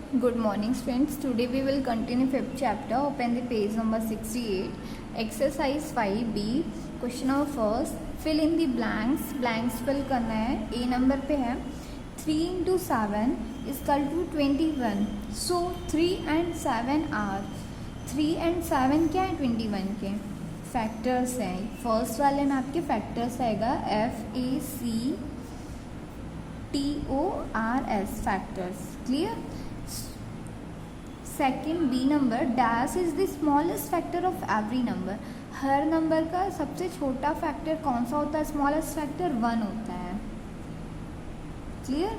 Good morning students. Today we will continue fifth chapter. Open the page number 68. Exercise 5B. Question number first. Fill in the blanks. Blanks fill करना है. A number पे है 3 into 7 is equal to 21. So 3 and 7 are 3 and 7 क्या है 21 के factors हैं. First वाले में आपके फैक्टर्स आएगा FACTORS factors. Clear. Second B number dash is the smallest factor of every number. हर नंबर का सबसे छोटा फैक्टर कौन सा होता है? स्मॉलेस्ट फैक्टर 1 होता है. क्लियर.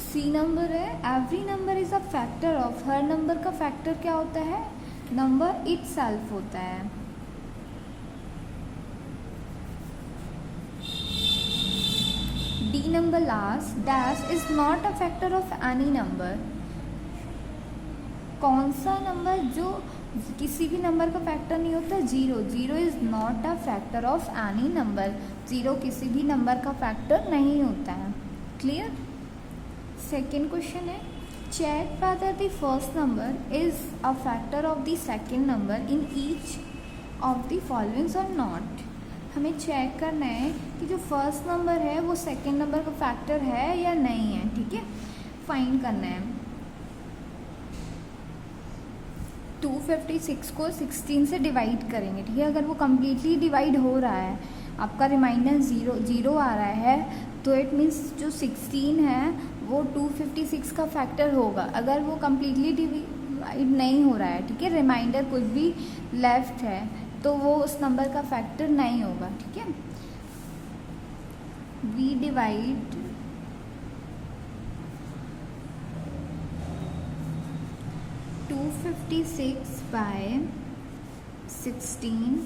सी नंबर है every number is a factor of. हर नंबर का फैक्टर क्या होता है? नंबर इटसेल्फ होता है. D number last dash is not a factor of any number. कौन सा नंबर जो किसी भी नंबर का फैक्टर नहीं होता? Zero. Zero is not a factor of any number. Zero किसी भी नंबर का फैक्टर नहीं होता है. क्लियर. सेकेंड क्वेश्चन है check whether the first number is a factor of the second number in each of the followings और not. हमें check करना है कि जो फर्स्ट नंबर है वो सेकेंड नंबर का फैक्टर है या नहीं है. ठीक है. फाइंड करना है. 256 को 16 से डिवाइड करेंगे. ठीक है. अगर वो कम्प्लीटली डिवाइड हो रहा है, आपका रिमाइंडर जीरो आ रहा है, तो इट मीन्स जो 16 है वो 256 का फैक्टर होगा. अगर वो कम्प्लीटली डिवाइड नहीं हो रहा है, ठीक है, रिमाइंडर कुछ भी लेफ्ट है, तो वो उस नंबर का फैक्टर नहीं होगा. ठीक है. We divide 256 by 16.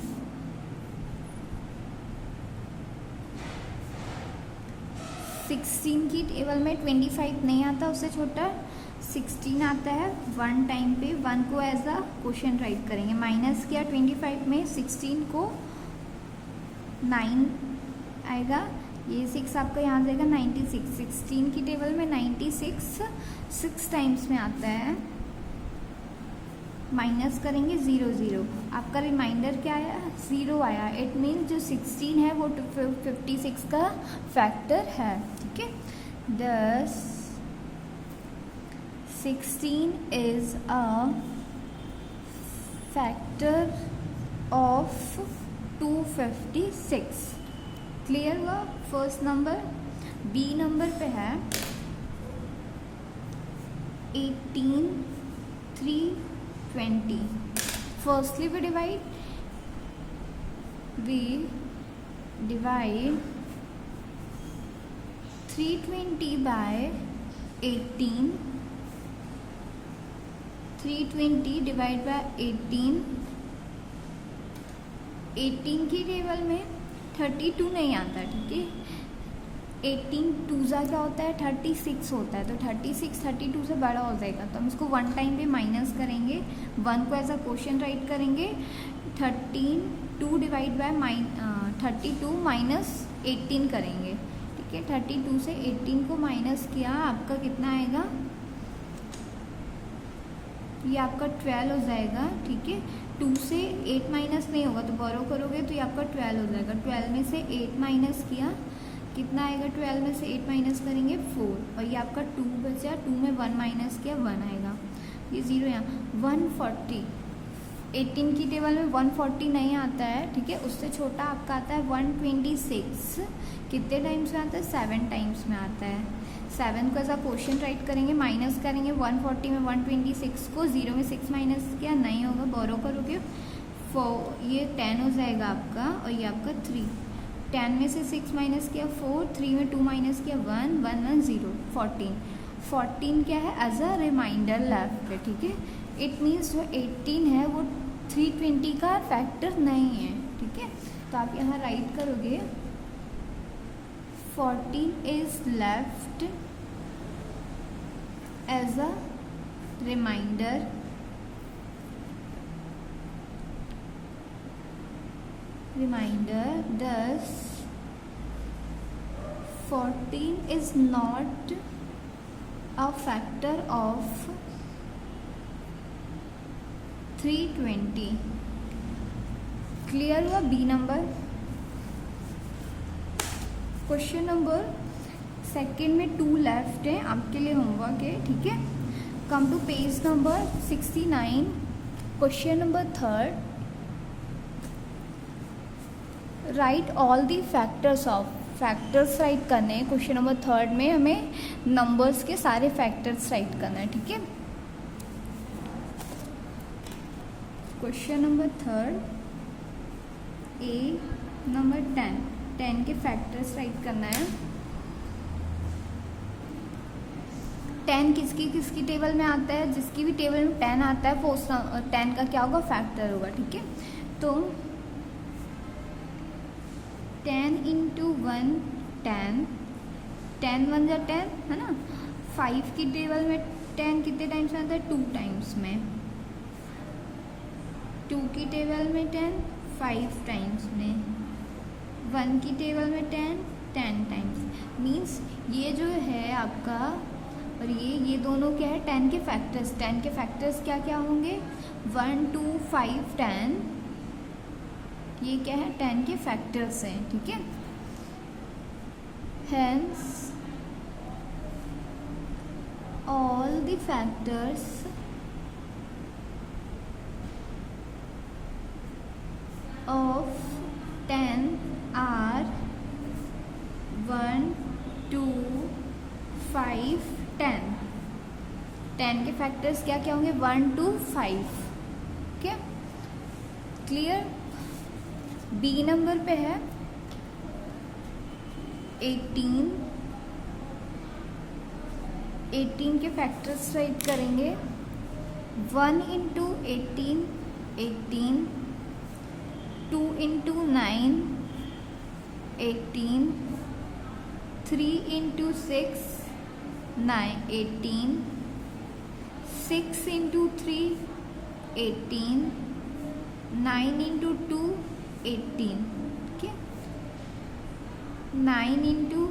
16 की टेबल में 25 नहीं आता, उससे छोटा 16 आता है. वन टाइम पे 1 को एज अ क्वोशिएंट राइट करेंगे. माइनस किया 25 में 16 को 9 आएगा. ये 6 आपका यहाँ जाएगा 96. 16 की टेबल में 96 6 टाइम्स में आता है. माइनस करेंगे 0 0. आपका रिमाइंडर क्या आया? 0 आया. इट मीन जो 16 है वो 56 का फैक्टर है. ठीक है. दस 16 is a factor of 256. Clear हुआ. First number. बी नंबर पे है 18 3 20. Firstly we divide 320 by 18. 320 divide by 18. 18 की टेबल में 32 नहीं आता. ठीक है. 18 टूज़ा क्या होता है? 36 होता है. तो 36 32 से बड़ा हो जाएगा, तो हम इसको वन टाइम पे माइनस करेंगे. 1 को एज अ क्वोशिएंट राइट करेंगे. 2 डिवाइड बाय 32 माइनस 18 करेंगे. ठीक है. 32 से 18 को माइनस किया, आपका कितना आएगा? ये आपका 12 हो जाएगा. ठीक है. 2 से 8 माइनस नहीं होगा, तो बोरो करोगे तो ये आपका 12 हो जाएगा. 12 में से 8 माइनस किया, कितना आएगा? 12 में से 8 माइनस करेंगे 4, और ये आपका 2 बचा. 2 में 1 माइनस किया 1 आएगा. ये 0 यहाँ 140. 18 की टेबल में 140 नहीं आता है. ठीक है. उससे छोटा आपका आता है 126. कितने टाइम्स में आता है? 7 टाइम्स में आता है. 7 को ऐसा क्वोशिएंट राइट करेंगे, माइनस करेंगे 140 में 126 को. 0 में 6 माइनस किया, नहीं होगा. बोरो करोगे 4, ये 10 हो जाएगा आपका, और ये आपका 3. 10 में से 6 माइनस किया 4. 3 में 2 माइनस किया 1 1 1 0. 14 क्या है? एज अ रिमाइंडर लेफ्ट है. ठीक है. इट मीन्स जो 18 है वो 320 का फैक्टर नहीं है. ठीक है. तो आप यहाँ राइट करोगे 14 is left as a reminder. Thus 14 is not a factor of 320। Clear हुआ B number. Question number second में 2 लेफ्ट है, आपके लिए होमवर्क है, ठीक है। Come to page number 69। Question number third, write all the factors of, factors write करने हैं। क्वेश्चन नंबर थर्ड में हमें नंबर्स के सारे फैक्टर्स राइट करना है, ठीक है। क्वेश्चन नंबर थर्ड, ए नंबर 10 के फैक्टर्स राइट करना है। 10 किसकी टेबल में आता है, जिसकी भी टेबल में 10 आता है वो 10 का क्या होगा, फैक्टर होगा, ठीक है। तो 10 इंटू 1 10, 10 1 जा 10 है ना। 5 की टेबल में 10 कितने टाइम्स में आता है, 2 टाइम्स में। 2 की टेबल में 10 5 टाइम्स में। 1 की टेबल में 10 टाइम्स। मीन्स ये जो है आपका और ये दोनों क्या है, 10 के फैक्टर्स। 10 के फैक्टर्स क्या क्या होंगे, 1 2 5 10, ये क्या है, 10 के फैक्टर्स हैं, ठीक है। Hence all the factors of 10 are 1 2 5 10। 10 के फैक्टर्स क्या क्या होंगे, 1 2 5, ठीक है। क्लियर। बी नंबर पे है 18। 18 के फैक्टर्स राइट करेंगे। 1 into 18 18, 2 into 9 18, 3 into 6 9 18, 6 into 3 18, 9 into 2 18, ठीक है। 9 इंटू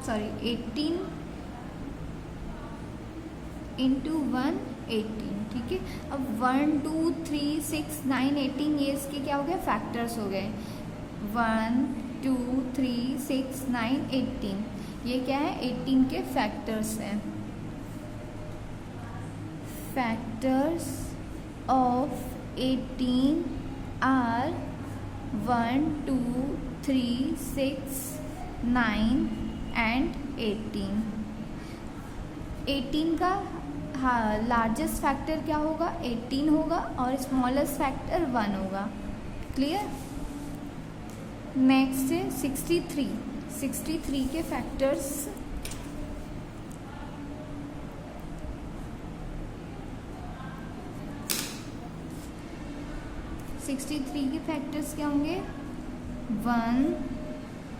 18 इंटू 1 18, ठीक है। अब 1 2 3 6 9 18 ये इसके क्या हो गए, फैक्टर्स हो गए। 1 2 3 6 9 18, ये क्या है, 18 के फैक्टर्स हैं। Factors of 18 are 1 2 3 6 9 and 18। 18 का लार्जेस्ट फैक्टर क्या होगा, 18 होगा, और स्मॉलेस्ट फैक्टर 1 होगा। क्लियर। नेक्स्ट है 63। 63 के फैक्टर्स क्या होंगे, 1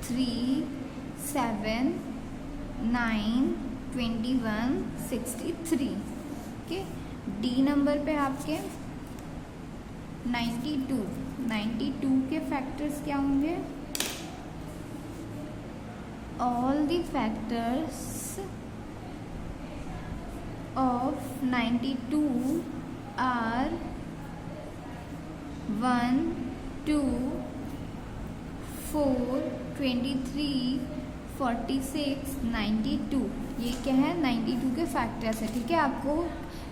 3 7 9 21 63, ओके। डी नंबर पे आपके 92 के फैक्टर्स क्या होंगे, all the factors of 92 are 1 2 4 23 46 92। ये क्या है, 92 के फैक्टर्स है, ठीक है। आपको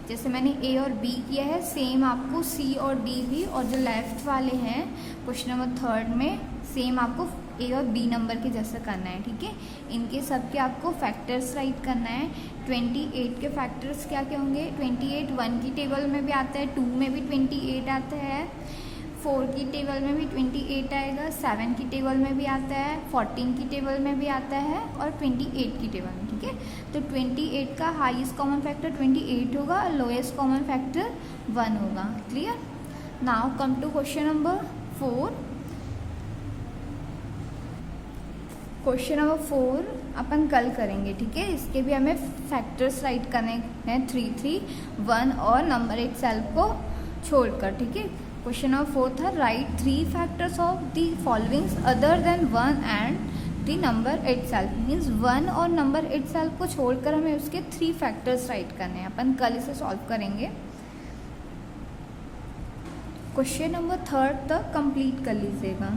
जैसे मैंने ए और बी किया है, सेम आपको सी और डी भी, और जो लेफ्ट वाले हैं क्वेश्चन नंबर थर्ड में, सेम आपको ए और बी नंबर के जैसा करना है, ठीक है। इनके सब के आपको फैक्टर्स राइट करना है। 28 के फैक्टर्स क्या क्या होंगे, 28 1 की टेबल में भी आता है, 2 में भी 28 आता है, 4 की टेबल में भी 28 आएगा, 7 की टेबल में भी आता है, 14 की टेबल में भी आता है, और 28 की टेबल में, ठीक है। तो 28 का हाईएस्ट कॉमन फैक्टर 28 होगा, लोएस्ट कॉमन फैक्टर 1 होगा। Clear. Now come to question number 4। Question number 4 अपन कल करेंगे, ठीक है। इसके भी हमें फैक्टर्स राइट करने हैं, 3 3 1 और नंबर एक सेल को छोड़कर, ठीक है। क्वेश्चन नंबर 4 था, right 3 factors of the followings other than 1 and the number it self means 1 और नंबर इट सेल्फ को छोड़कर हमें उसके 3 फैक्टर्स राइट करने हैं। अपन कल इसे सॉल्व करेंगे। क्वेश्चन नंबर 3 तक कंप्लीट कर लीजिएगा।